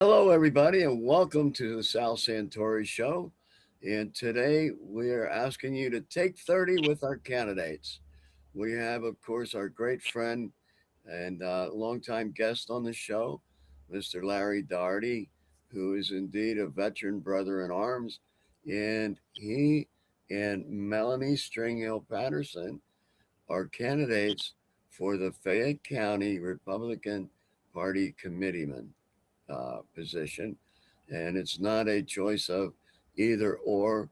Hello, everybody, and welcome to the Sal Santori Show. And today we are asking you to take 30 with our candidates. We have, of course, our great friend and longtime guest on the show, Mr. Larry Doherty, who is indeed a veteran brother in arms. And he and Melanie Stringhill Patterson are candidates for the Fayette County Republican Party committeeman position, and it's not a choice of either or.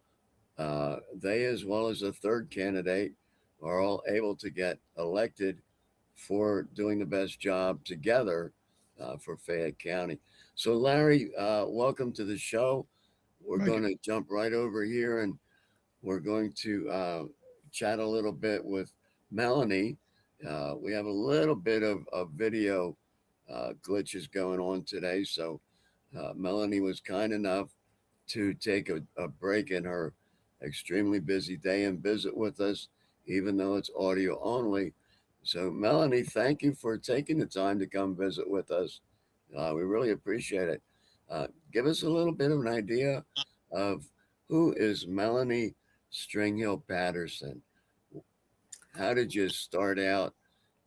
They, as well as the third candidate, are all able to get elected for doing the best job together for Fayette County. So, Larry, welcome to the show. We're Thank going you. to jump right over here and we're going to chat a little bit with Melanie. We have a little bit of video glitches going on today. So Melanie was kind enough to take a break in her extremely busy day and visit with us, even though it's audio only. So, Melanie, thank you for taking the time to come visit with us. We really appreciate it. Give us a little bit of an idea of who is Melanie Stringhill Patterson. How did you start out?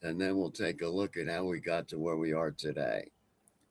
And then we'll take a look at how we got to where we are today.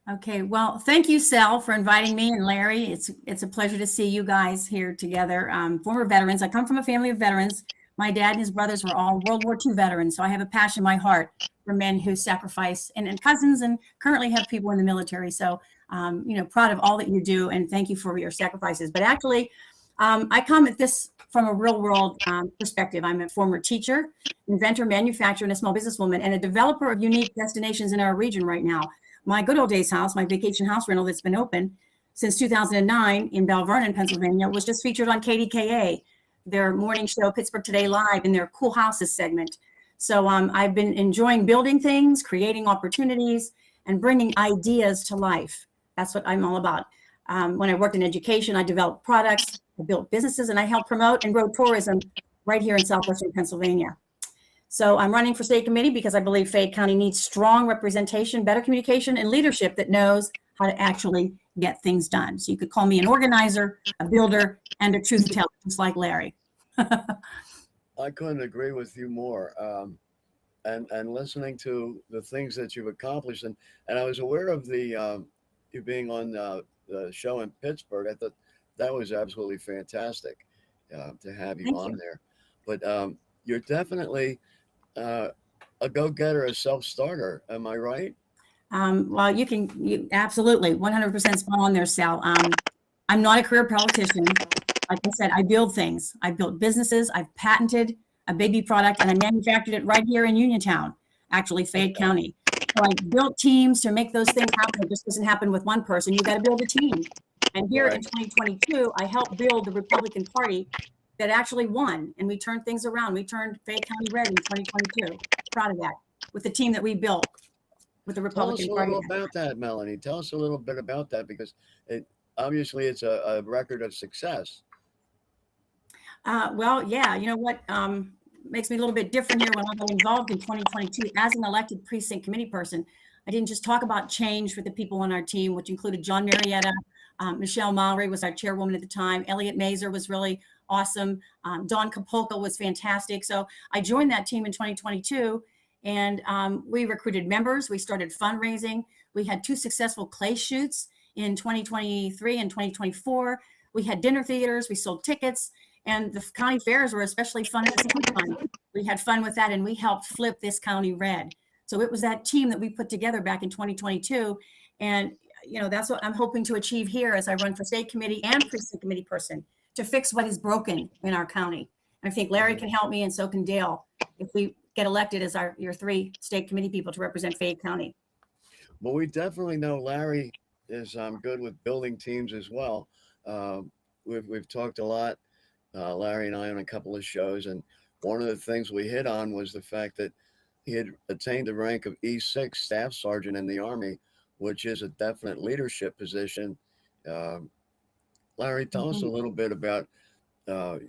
Okay, well, thank you, Sal, for inviting me and Larry. It's a pleasure to see you guys here together. Former veterans. I come from a family of veterans. My dad and his brothers were all World War II veterans, so I have a passion in my heart for men who sacrifice, and cousins, and currently have people in the military. So, proud of all that you do, and thank you for your sacrifices. But actually, I come at this from a real world perspective. I'm a former teacher, inventor, manufacturer, and a small businesswoman, and a developer of unique destinations in our region right now. My good old days house, my vacation house rental that's been open since 2009 in Belle Vernon, Pennsylvania, was just featured on KDKA, their morning show, Pittsburgh Today Live, in their Cool Houses segment. So I've been enjoying building things, creating opportunities, and bringing ideas to life. That's what I'm all about. When I worked in education, I developed products, I built businesses, and I helped promote and grow tourism right here in southwestern Pennsylvania. So I'm running for state committee because I believe Fayette County needs strong representation, better communication, and leadership that knows how to actually get things done. So you could call me an organizer, a builder, and a truth teller, just like Larry. I couldn't agree with you more. And listening to the things that you've accomplished, and I was aware of the you being on the show in Pittsburgh. I thought that was absolutely fantastic to have you Thank you. on there. But you're definitely uh, a go-getter, a self-starter. Am I right? Well, you absolutely 100% spot on there, Sal. I'm not a career politician. Like I said, I build things. I built businesses. I've patented a baby product, and I manufactured it right here in Uniontown, actually Fayette County. So I built teams to make those things happen. It just doesn't happen with one person. You got to build a team. And here in Right. 2022, I helped build the Republican Party that actually won, and we turned things around. We turned Fayette County red in 2022. Proud of that with the team that we built with the Tell us Republican a Party. little about that, Melanie. Tell us a little bit about that because it obviously it's a record of success. Well, yeah, you know what makes me a little bit different here when I got involved in 2022 as an elected precinct committee person. I didn't just talk about change with the people on our team, which included John Marietta, Michelle Mowry was our chairwoman at the time, Elliot Mazer was really awesome, Dawn Kapolka was fantastic. So I joined that team in 2022, and we recruited members. We started fundraising. We had two successful clay shoots in 2023 and 2024. We had dinner theaters. We sold tickets. And the county fairs were especially fun at the same time. We had fun with that, and we helped flip this county red. So it was that team that we put together back in 2022. And, that's what I'm hoping to achieve here as I run for state committee and precinct committee person to fix what is broken in our county. And I think Larry Mhm. can help me, and so can Dale, if we get elected as your three state committee people to represent Fayette County. Well, we definitely know Larry is good with building teams as well. We've talked a lot, Larry and I, on a couple of shows, and one of the things we hit on was the fact that he had attained the rank of E6 Staff Sergeant in the Army, which is a definite leadership position. Um, Larry, tell us a Mhm. little bit about uh,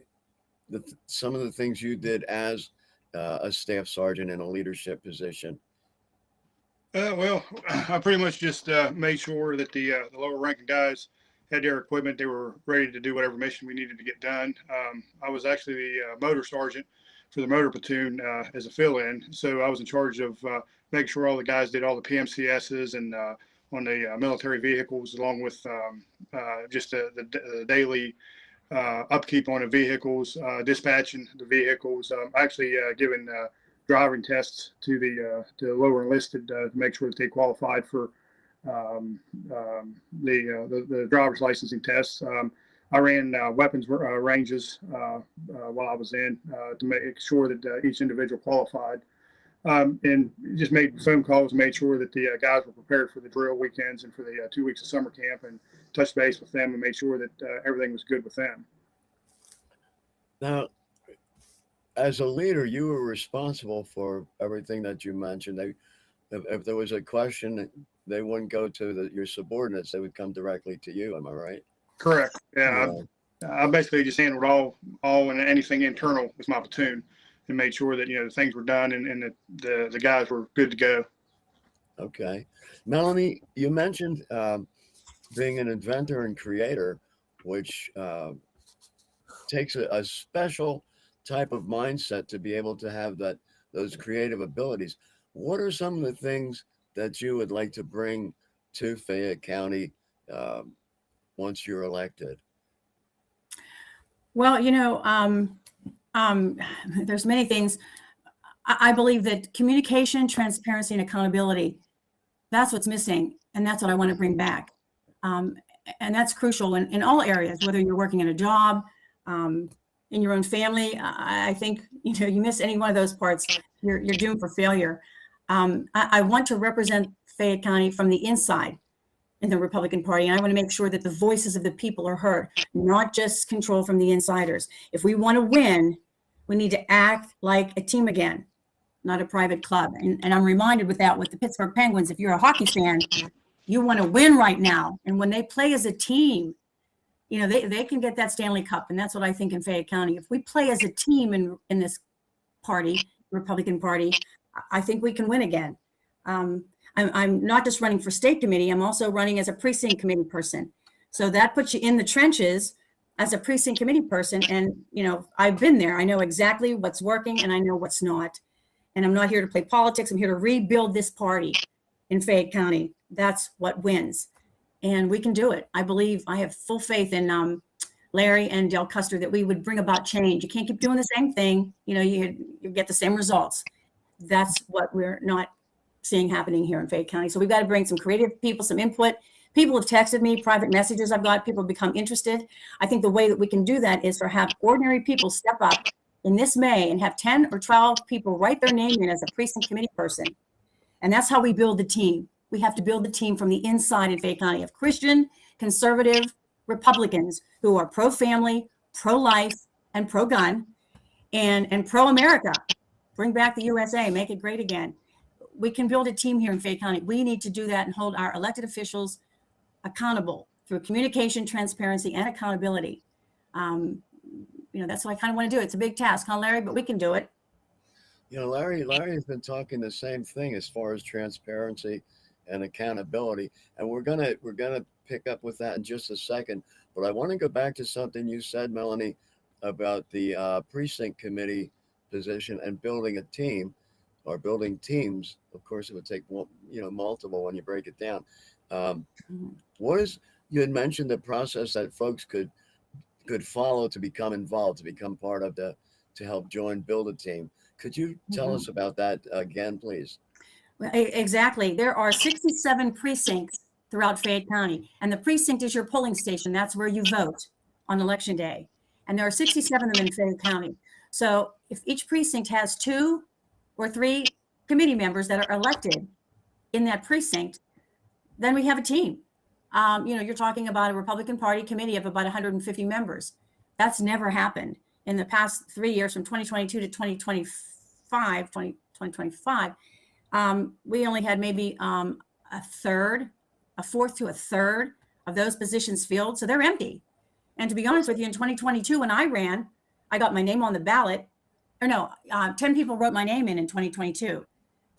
some of the things you did as a staff sergeant in a leadership position. Well, I pretty much just made sure that the lower ranking guys had their equipment. They were ready to do whatever mission we needed to get done. I was actually the motor sergeant for the motor platoon as a fill-in, so I was in charge of making sure all the guys did all the PMCSs and on the military vehicles, along with just the daily upkeep on the vehicles, dispatching the vehicles. Actually given driving tests to the lower enlisted to make sure that they qualified for the driver's licensing tests. I ran weapons ranges while I was in to make sure that each individual qualified. And just made phone calls and made sure that the guys were prepared for the drill weekends and for the 2 weeks of summer camp, and touched base with them and made sure that everything was good with them. Now, as a leader, you were responsible for everything that you mentioned. If there was a question, they wouldn't go to your subordinates; they would come directly to you. Am I right? Correct. Yeah, Yeah. I basically just handled all and anything internal with my platoon, and made sure that the things were done and that the guys were good to go. Okay. Melanie, you mentioned being an inventor and creator, which takes a special type of mindset to be able to have those creative abilities. What are some of the things that you would like to bring to Fayette County once you're elected? Well, there's many things. I believe that communication, transparency, and accountability, that's what's missing. And that's what I want to bring back. And that's crucial in all areas, whether you're working in a job, in your own family. I think, you miss any one of those parts, you're doomed for failure. I want to represent Fayette County from the inside in the Republican Party. And I want to make sure that the voices of the people are heard, not just control from the insiders. If we want to win, we need to act like a team again, not a private club. And I'm reminded with the Pittsburgh Penguins, if you're a hockey fan, you want to win right now. And when they play as a team, they can get that Stanley Cup. And that's what I think in Fayette County. If we play as a team in this party, Republican Party, I think we can win again. I'm not just running for state committee. I'm also running as a precinct committee person. So that puts you in the trenches as a precinct committee person. And, I've been there. I know exactly what's working and I know what's not. And I'm not here to play politics. I'm here to rebuild this party in Fayette County. That's what wins. And we can do it. I have full faith in Larry and Del Custer that we would bring about change. You can't keep doing the same thing. You get the same results. That's what we're not seeing happening here in Fayette County. So we've got to bring some creative people, some input. People have texted me, private messages I've got, people have become interested. I think the way that we can do that is to have ordinary people step up in this May and have 10 or 12 people write their name in as a precinct committee person. And that's how we build the team. We have to build the team from the inside in Fayette County of Christian, conservative Republicans who are pro-family, pro-life, and pro-gun, and pro-America. Bring back the USA, make it great again. We can build a team here in Fayette County. We need to do that and hold our elected officials accountable through communication, transparency, and accountability. That's what I kind of want to do. It's a big task, huh, Larry? But we can do it. Larry has been talking the same thing as far as transparency and accountability, and we're gonna pick up with that in just a second. But I want to go back to something you said, Melanie, about the precinct committee position and building a team or building teams. Of course, it would take multiple when you break it down. You had mentioned the process that folks could follow to become involved, to become part of to help build a team. Could you tell us about that again, please? Well, exactly. There are 67 precincts throughout Fayette County, and the precinct is your polling station. That's where you vote on election day. And there are 67 of them in Fayette County. So if each precinct has 2 or 3 committee members that are elected in that precinct, then we have a team. You're talking about a Republican Party committee of about 150 members. That's never happened in the past 3 years, from 2022 to 2025. We only had maybe a fourth to a third of those positions filled. So they're empty. And to be honest with you, in 2022, when I ran, I got my name on the ballot. 10 people wrote my name in 2022.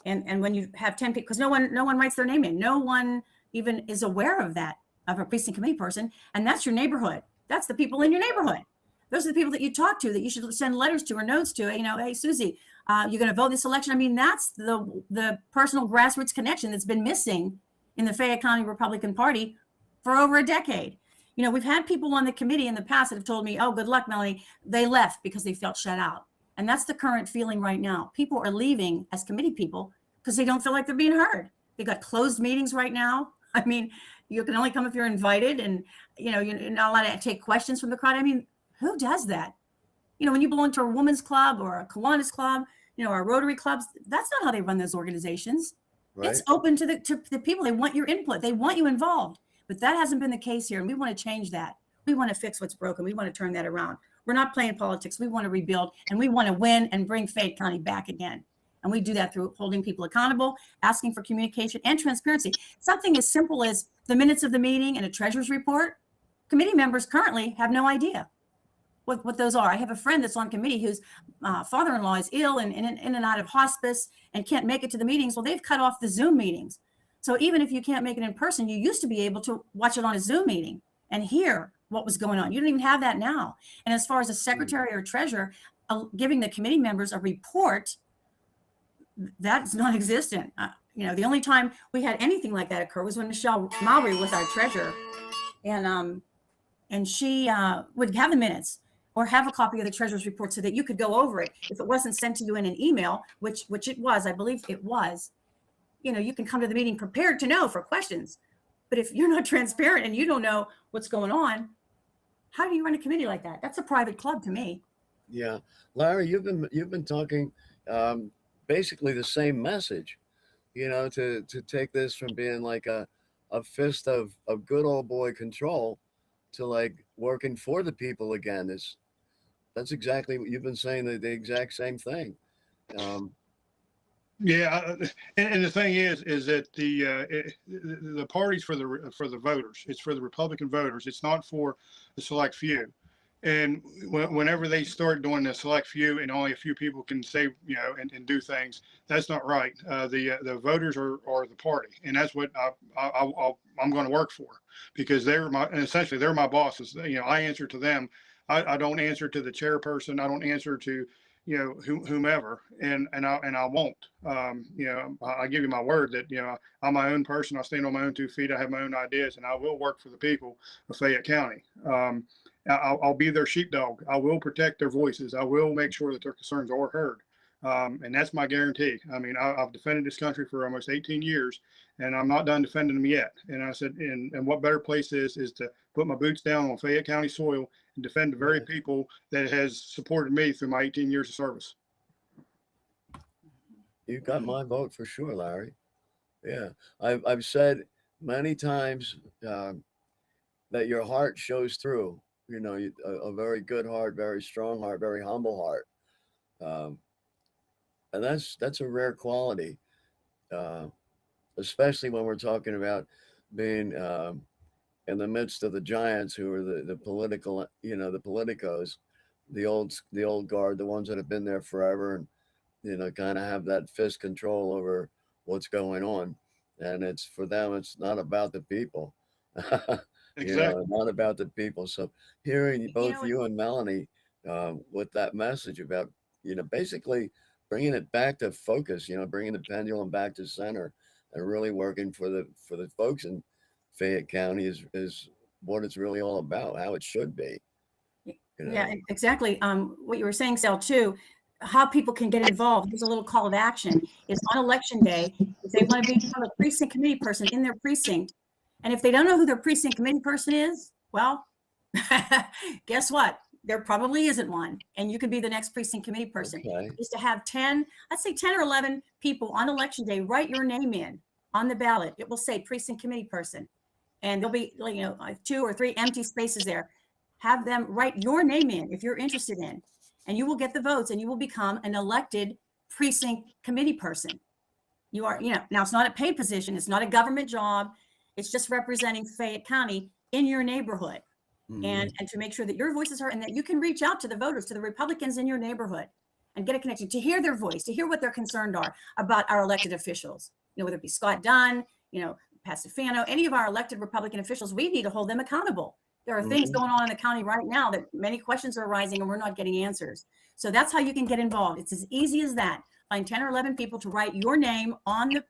And when you have 10 people, because no one writes their name in, no one even is aware of that, of a precinct committee person. And that's your neighborhood. That's the people in your neighborhood. Those are the people that you talk to, that you should send letters to or notes to. Hey, Susie, you're going to vote this election. I mean, that's the personal grassroots connection that's been missing in the Fayette County Republican Party for over a decade. We've had people on the committee in the past that have told me, oh, good luck, Melanie. They left because they felt shut out. And that's the current feeling right now. People are leaving as committee people because they don't feel like they're being heard. They've got closed meetings right now. I mean, you can only come if you're invited, and you're not allowed to take questions from the crowd. I mean, who does that? When you belong to a women's club or a Kiwanis club, or Rotary clubs, that's not how they run those organizations. Right. It's open to the people. They want your input. They want you involved. But that hasn't been the case here, and we want to change that. We want to fix what's broken. We want to turn that around. We're not playing politics. We want to rebuild, and we want to win and bring Fayette County back again. And we do that through holding people accountable, asking for communication and transparency. Something as simple as the minutes of the meeting and a treasurer's report. Committee members currently have no idea what those are. I have a friend that's on committee whose father-in-law is ill and in and out of hospice and can't make it to the meetings. Well, they've cut off the Zoom meetings. So even if you can't make it in person, you used to be able to watch it on a Zoom meeting and hear what was going on. You don't even have that now. And as far as a secretary or treasurer giving the committee members a report, that's non-existent. The only time we had anything like that occur was when Michelle Mowry was our treasurer, and she would have the minutes or have a copy of the treasurer's report so that you could go over it. If it wasn't sent to you in an email, which it was, I believe it was, you can come to the meeting prepared to know for questions. But if you're not transparent and you don't know what's going on, how do you run a committee like that? That's a private club to me. Yeah, Larry, you've been talking basically the same message, to take this from being like a fist of good old boy control to like working for the people again. That's exactly what you've been saying, the exact same thing. Yeah, and the thing is that the party's for the voters. It's for the Republican voters. It's not for the select few. And whenever they start doing the select few and only a few people can say, and do things, that's not right. The voters are the party, and that's what I'm going to work for, because essentially they're my bosses. I answer to them. I don't answer to the chairperson. I don't answer to whomever, and I won't. I give you my word that I'm my own person. I stand on my own 2 feet. I have my own ideas, and I will work for the people of Fayette County. I'll be their sheepdog. I will protect their voices. I will make sure that their concerns are heard. And that's my guarantee. I mean, I've defended this country for almost 18 years, and I'm not done defending them yet. And I said, and what better place is to put my boots down on Fayette County soil and defend the very people that has supported me through my 18 years of service. You got my vote for sure, Larry. Yeah, I've said many times that your heart shows through. A very good heart, very strong heart, very humble heart, and that's a rare quality, especially when we're talking about being in the midst of the giants who are the political, the politicos, the old guard, the ones that have been there forever, and kind of have that fist control over what's going on. And it's for them, it's not about the people. Exactly. Not about the people. So hearing both you and Melanie with that message about, basically bringing it back to focus, bringing the pendulum back to center and really working for the folks in Fayette County is what it's really all about, how it should be. Yeah, exactly. What you were saying, Sal, too, how people can get involved. Here's a little call of action. Is on election day, if they want to become a precinct committee person in their precinct, and if they don't know who their precinct committee person is, well, guess what? There probably isn't one. And you can be the next precinct committee person. Okay. Is to have 10 or 11 people on election day write your name in on the ballot. It will say precinct committee person. And there'll be 2 or 3 empty spaces there. Have them write your name in if you're interested in. And you will get the votes and you will become an elected precinct committee person. You are, now it's not a paid position. It's not a government job. It's just representing Fayette County in your neighborhood. Mm-hmm. And to make sure that your voice is heard and that you can reach out to the voters, to the Republicans in your neighborhood and get a connection, to hear their voice, to hear what their concerns are about our elected officials. Whether it be Scott Dunn, Pat Stefano, any of our elected Republican officials, we need to hold them accountable. There are things going on in the county right now that many questions are arising and we're not getting answers. So that's how you can get involved. It's as easy as that. Find 10 or 11 people to write your name on the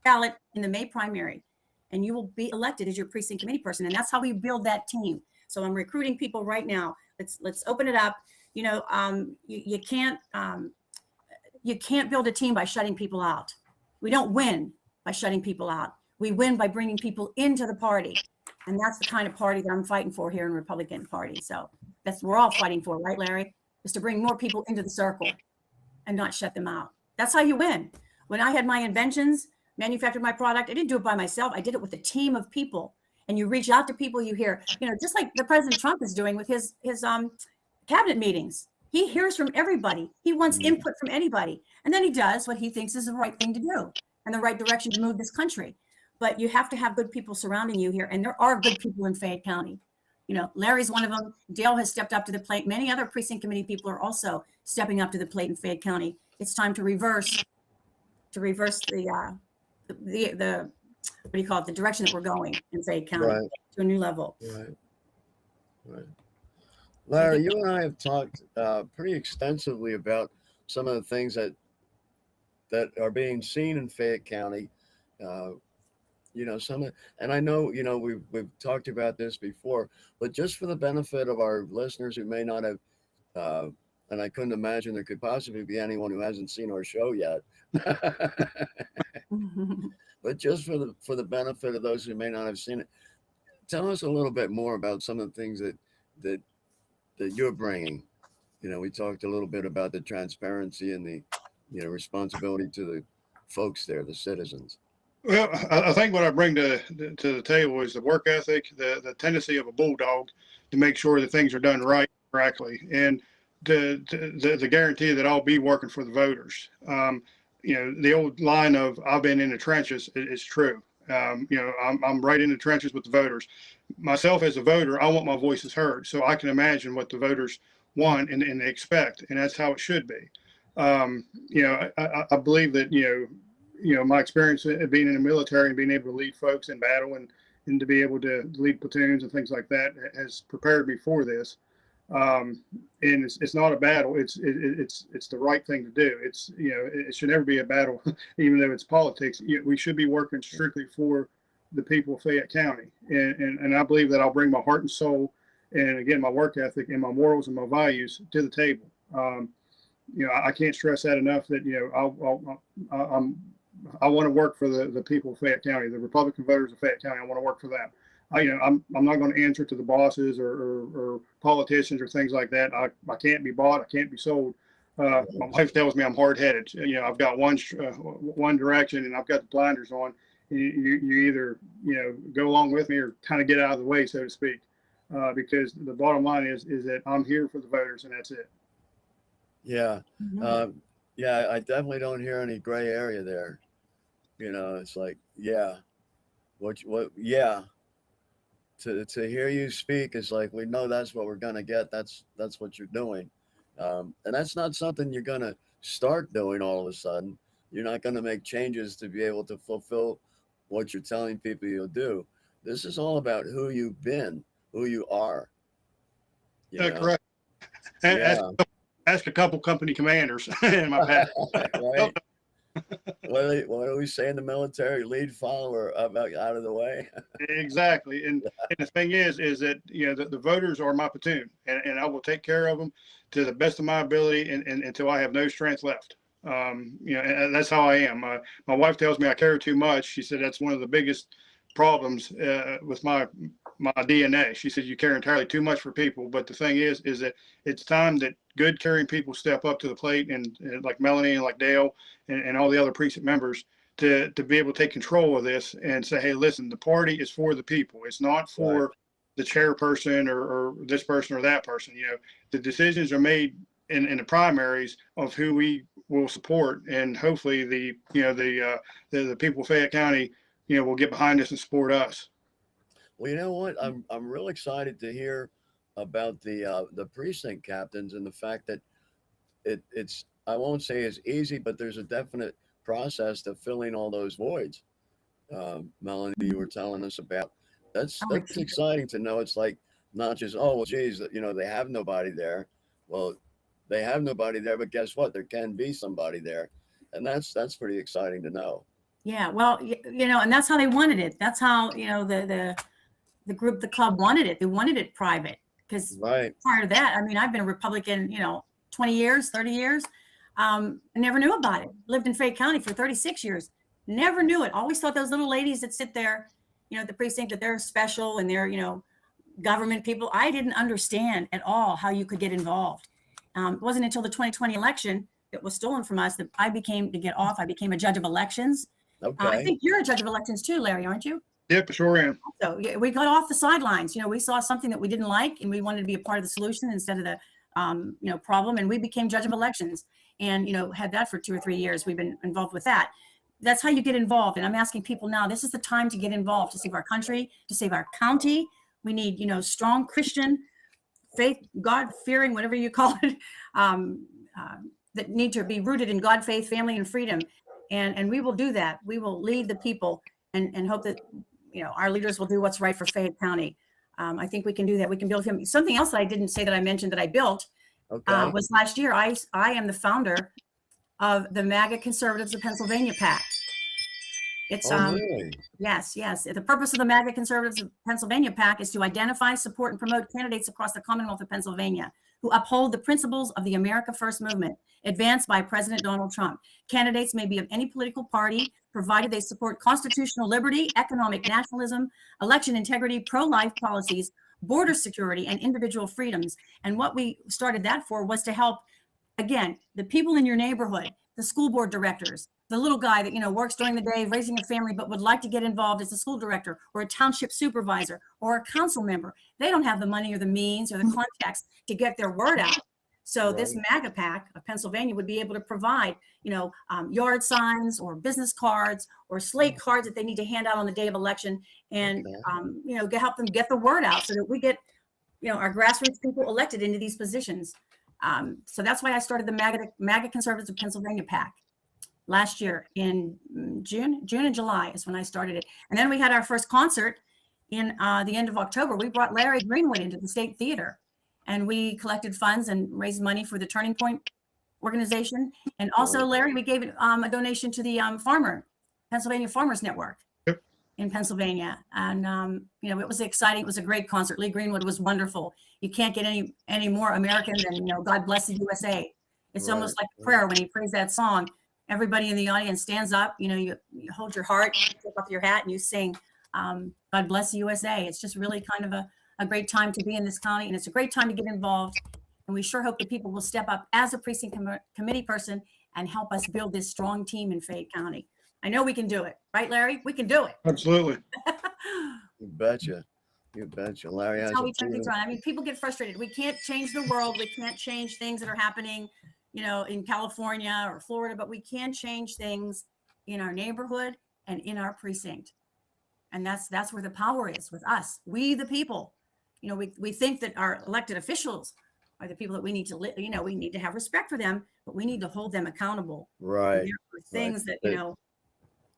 ballot in the May primary, and you will be elected as your precinct committee person. And that's how we build that team. So I'm recruiting people right now. Let's open it up. You can't build a team by shutting people out. We don't win by shutting people out. We win by bringing people into the party. And that's the kind of party that I'm fighting for here in the Republican Party. So that's what we're all fighting for, right, Larry? Is to bring more people into the circle and not shut them out. That's how you win. When I had my inventions, manufactured my product, I didn't do it by myself. I did it with a team of people. And you reach out to people you hear, just like the President Trump is doing with his cabinet meetings. He hears from everybody. He wants input from anybody. And then he does what he thinks is the right thing to do and the right direction to move this country. But you have to have good people surrounding you here. And there are good people in Fayette County. Larry's one of them. Dale has stepped up to the plate. Many other precinct committee people are also stepping up to the plate in Fayette County. It's time to reverse the what do you call it? The direction that we're going in Fayette County to a new level. Right. Larry, you and I have talked pretty extensively about some of the things that are being seen in Fayette County. And I know, we've talked about this before, but just for the benefit of our listeners who may not have, and I couldn't imagine there could possibly be anyone who hasn't seen our show yet. But just for the benefit of those who may not have seen it, tell us a little bit more about some of the things that you're bringing. We talked a little bit about the transparency and the responsibility to the folks there, the citizens. Well, I think what I bring to the table is the work ethic, the tendency of a bulldog to make sure that things are done right, correctly, and the guarantee that I'll be working for the voters. The old line of "I've been in the trenches" is true. I'm right in the trenches with the voters. Myself as a voter, I want my voices heard, so I can imagine what the voters want and they expect, and that's how it should be. I believe that my experience of being in the military and being able to lead folks in battle and to be able to lead platoons and things like that has prepared me for this. And it's not a battle. It's the right thing to do. It should never be a battle, even though it's politics. We should be working strictly for the people of Fayette County. And I believe that I'll bring my heart and soul and again, my work ethic and my morals and my values to the table. I can't stress that enough that, I want to work for the people of Fayette County, the Republican voters of Fayette County. I want to work for them. I'm not going to answer to the bosses or politicians or things like that. I can't be bought. I can't be sold. My wife tells me I'm hard-headed. I've got one direction and I've got the blinders on. You either go along with me or kind of get out of the way, so to speak. Because the bottom line is that I'm here for the voters and that's it. Yeah. Yeah, I definitely don't hear any gray area there. It's like, yeah, yeah. To hear you speak is like, we know that's what we're gonna get. That's what you're doing, and that's not something you're gonna start doing all of a sudden. You're not gonna make changes to be able to fulfill what you're telling people you'll do. This is all about who you've been, who you are. Correct. Ask a couple company commanders in my past. Right. What do we say in the military? Lead, follower, out of the way. Exactly. And the thing is that the voters are my platoon, and I will take care of them to the best of my ability and until I have no strength left. And that's how I am. My wife tells me I care too much. She said that's one of the biggest problems with my DNA. She said you care entirely too much for people. But the thing is that it's time that good caring people step up to the plate and like Melanie and like Dale and all the other precinct members to be able to take control of this and say, hey, listen, the party is for the people. It's not for the chairperson or this person or that person. The decisions are made in the primaries of who we will support, and hopefully the people of Fayette County will get behind us and support us. Well, you know what? I'm real excited to hear about the precinct captains and the fact that it's I won't say it's easy, but there's a definite process to filling all those voids. Melanie, you were telling us about. Oh, That's exciting to know. It's like not just, oh well, geez, they have nobody there. Well, they have nobody there, but guess what? There can be somebody there, and that's pretty exciting to know. yeah. Well, and that's how they wanted it. That's how, the group, the club wanted it. They wanted it private because Right. prior to that, I mean, I've been a Republican, 20 years, 30 years. I never knew about it. Lived in Fayette County for 36 years. Never knew it. Always thought those little ladies that sit there, at the precinct, that they're special and they're, government people. I didn't understand at all how you could get involved. It wasn't until the 2020 election that was stolen from us that I became a judge of elections. I Okay. think you're a judge of elections too, Larry, aren't you? Yep, I sure am. So yeah, we got off the sidelines. We saw something that we didn't like, and we wanted to be a part of the solution instead of the, problem. And we became judge of elections, and had that for 2 or 3 years. We've been involved with that. That's how you get involved. And I'm asking people now. This is the time to get involved to save our country, to save our county. We need, strong Christian faith, God fearing, whatever you call it, that need to be rooted in God, faith, family, and freedom. And we will do that. We will lead the people and hope that our leaders will do what's right for Fayette County. I think we can do that. We can build him. Something else that I didn't say that I mentioned that I built Okay. was last year. I am the founder of the MAGA Conservatives of Pennsylvania PAC. It's Oh, really? yes. The purpose of the MAGA Conservatives of Pennsylvania PAC is to identify, support, and promote candidates across the Commonwealth of Pennsylvania who uphold the principles of the America First movement advanced by President Donald Trump. Candidates may be of any political party, provided they support constitutional liberty, economic nationalism, election integrity, pro-life policies, border security, and individual freedoms. And what we started that for was to help, again, the people in your neighborhood, the school board directors, the little guy that works during the day raising a family but would like to get involved as a school director or a township supervisor or a council member. They don't have the money or the means or the contacts to get their word out. So this Right. MAGA PAC of Pennsylvania would be able to provide, yard signs or business cards or slate cards that they need to hand out on the day of election, and Okay. help them get the word out so that we get, our grassroots people elected into these positions. So that's why I started the MAGA Conservatives of Pennsylvania PAC last year in June and July is when I started it. And then we had our first concert in the end of October. We brought Larry Greenwood into the State Theater, and we collected funds and raised money for the Turning Point organization. And also, Larry, we gave a donation to the Pennsylvania Farmers Network Yep. in Pennsylvania. And, it was exciting. It was a great concert. Lee Greenwood was wonderful. You can't get any more American than, God bless the USA. It's Right. almost like a prayer when he prays that song. Everybody in the audience stands up, you hold your heart, you take off your hat, and you sing, God bless the USA. It's just really kind of a great time to be in this county, and it's a great time to get involved. And we sure hope that people will step up as a precinct committee person and help us build this strong team in Fayette County. I know we can do it. Right, Larry? We can do it. Absolutely. You betcha. You betcha. Larry That's has how a we turn things feeling. around. I mean, people get frustrated. We can't change the world. We can't change things that are happening, in California or Florida, but we can change things in our neighborhood and in our precinct. And that's where the power is with us. We, the people, we think that our elected officials are the people that we need to, we need to have respect for them, but we need to hold them accountable. And Right. there are things that,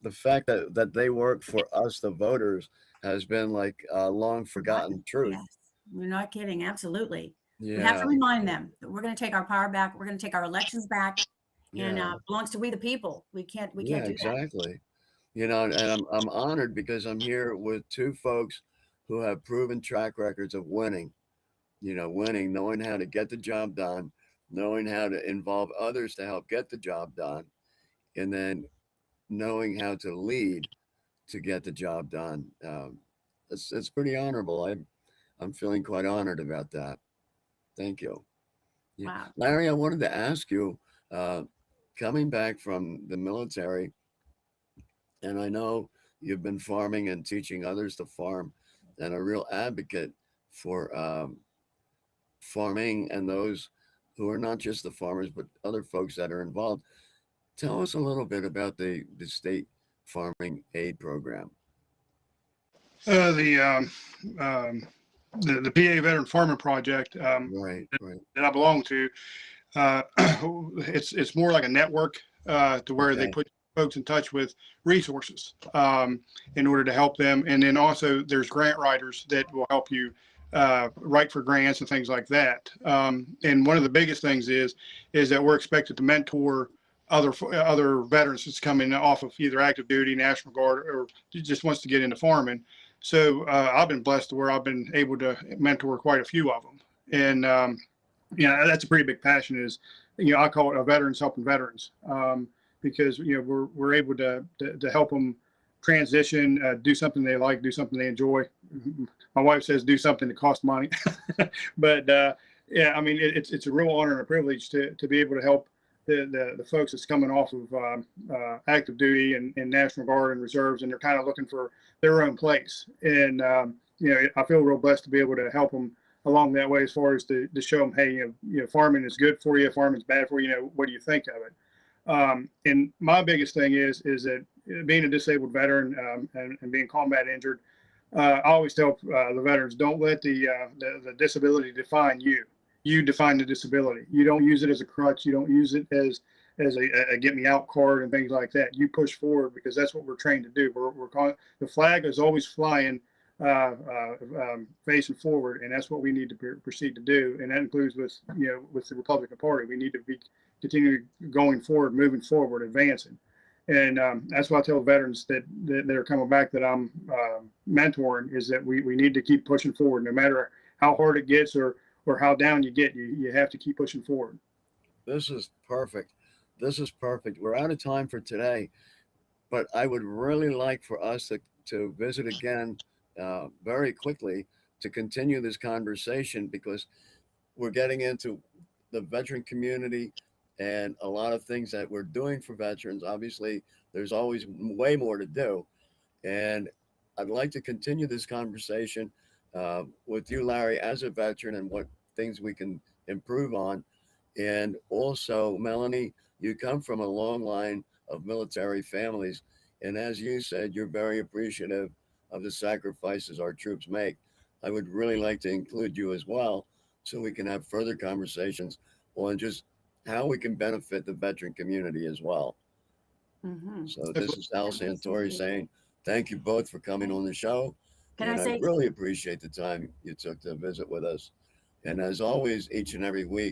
The fact that they work for us, the voters, has been like a long forgotten truth. yes, we're not kidding. Absolutely. We have Yeah. to remind them that we're going to take our power back. We're going to take our elections back, and Yeah. belongs to we the people. We can't Yeah, do that. exactly. And I'm honored because I'm here with two folks who have proven track records of winning. Winning, knowing how to get the job done, knowing how to involve others to help get the job done, and then knowing how to lead to get the job done. It's pretty honorable. I'm feeling quite honored about that. Thank you. Yeah. Wow. Larry, I wanted to ask you, uh, coming back from the military, and I know you've been farming and teaching others to farm, and a real advocate for farming and those who are not just the farmers, but other folks that are involved. Tell us a little bit about the state farming aid program. Uh, the, um, um, the PA Veteran Farmer Project Right, right. that I belong to, uh, it's more like a network to where they Okay. put folks in touch with resources in order to help them. And then also there's grant writers that will help you write for grants and things like that. And one of the biggest things is that we're expected to mentor other veterans that's coming off of either active duty, National Guard, or just wants to get into farming. So I've been blessed to where I've been able to mentor quite a few of them. And that's a pretty big passion. Is I call it a veterans helping veterans, because we're able to help them transition, do something they like, do something they enjoy. My wife says do something that costs money, but yeah, I mean it's a real honor and a privilege to be able to help the folks that's coming off of active duty and National Guard and reserves, and they're kind of looking for their own place. And I feel real blessed to be able to help them along that way, as far as to show them, hey, farming is good for you, farming's bad for you. What do you think of it? And my biggest thing is that being a disabled veteran and being combat injured, I always tell the veterans, don't let the disability define you. You define the disability. You don't use it as a crutch. You don't use it as a get me out card and things like that. You push forward, because that's what we're trained to do. We're calling, the flag is always flying, facing forward, and that's what we need to proceed to do. And that includes with the Republican Party. We need to be continuing going forward, moving forward, advancing. And that's why I tell veterans that are coming back that I'm mentoring, is that we need to keep pushing forward, no matter how hard it gets or how down you get. You have to keep pushing forward. This is perfect. This is perfect. We're out of time for today, but I would really like for us to visit again very quickly to continue this conversation, because we're getting into the veteran community and a lot of things that we're doing for veterans. Obviously, there's always way more to do. And I'd like to continue this conversation with you, Larry, as a veteran, and what things we can improve on. And also, Melanie, you come from a long line of military families. And as you said, you're very appreciative of the sacrifices our troops make. I would really like to include you as well, so we can have further conversations on just how we can benefit the veteran community as well. Mhm. So this is Al Santori saying thank you both for coming on the show. Can I And I say really appreciate the time you took to visit with us. And as always, each and every week,